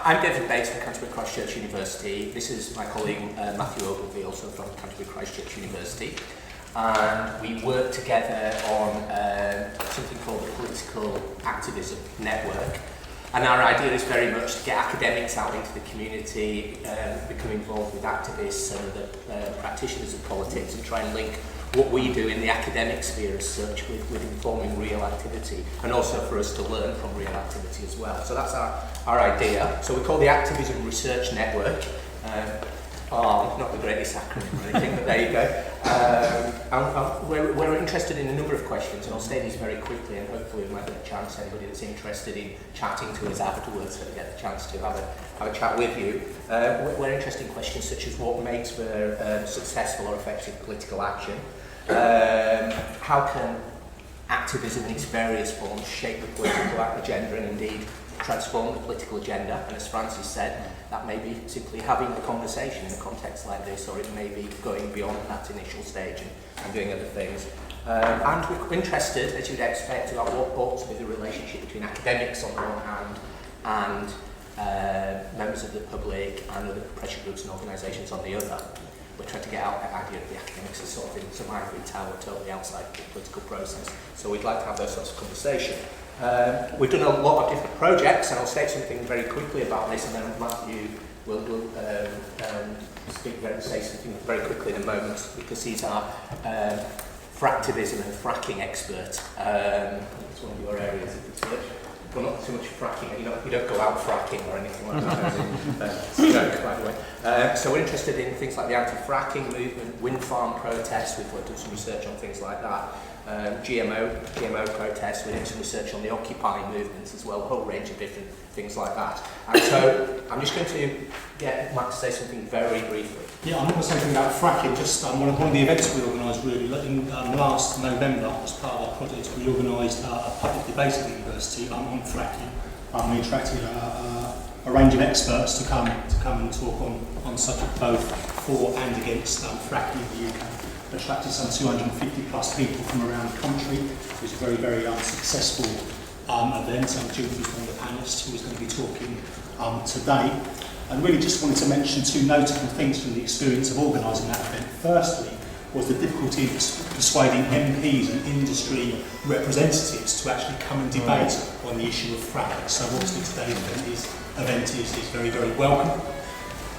I'm David Bates from Canterbury Christchurch University. This is my colleague Matthew Ogilvie, also from Canterbury Christchurch University. And we work together on something called the Political Activism Network. And our idea is very much to get academics out into the community, become involved with activists and the practitioners of politics, and try and link what we do in the academic sphere as such with informing real activity, and also for us to learn from real activity as well. So that's our idea. So we call the Activism Research Network. Not the greatest acronym or anything, but there you go. We're interested in a number of questions, and I'll state these very quickly, and hopefully we might get a chance, anybody that's interested in chatting to us afterwards, to get the chance to have a chat with you. We're interested in questions such as what makes for successful or effective political action. How can activism in its various forms shape the political agenda and indeed transform the political agenda? And as Francis said, that may be simply having a conversation in a context like this, or it may be going beyond that initial stage and doing other things. And we're interested, as you'd expect, about what ought to be the relationship between academics on the one hand and members of the public and other pressure groups and organisations on the other. We're trying to get out that idea of the academics as sort of in some ivory tower totally outside the political process. So we'd like to have those sorts of conversations. We've done a lot of different projects, and I'll state something very quickly about this, and then Matthew will say something very quickly in a moment, because he's our Fractivism and fracking expert. It's one of your areas of research. Well, not too much fracking. You don't go out fracking or anything like that. Joke, by the way. So we're interested in things like the anti-fracking movement, wind farm protests. We've done some research on things like that. GMO protests. We're doing some research on the Occupy movements as well, a whole range of different things like that. And so I'm just going to get Matt to say something very briefly. Yeah, I'm going to say something about fracking. Just one of the events we organised really in last November as part of our project. We organised a public debate at the university on fracking. We attracted a range of experts to come and talk on subject both for and against fracking in the UK. Attracted some 250 plus people from around the country. It was a very, very successful event. Ogilvie was one of the panellists who was going to be talking today. And really just wanted to mention two notable things from the experience of organising that event. Firstly was the difficulty in persuading MPs and industry representatives to actually come and debate on the issue of fracking. So obviously today's event is very, very welcome.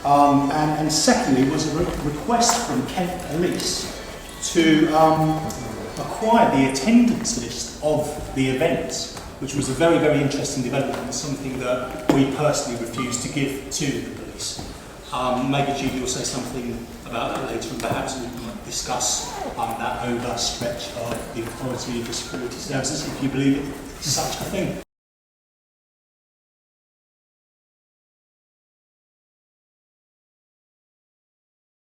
And secondly was a request from Kent Police to acquire the attendance list of the event, which was a very, very interesting development and something that we personally refused to give to the police. Maybe Judy will say something about that later, and perhaps we might discuss that overstretch of the authority of the security services, if you believe it, such a thing.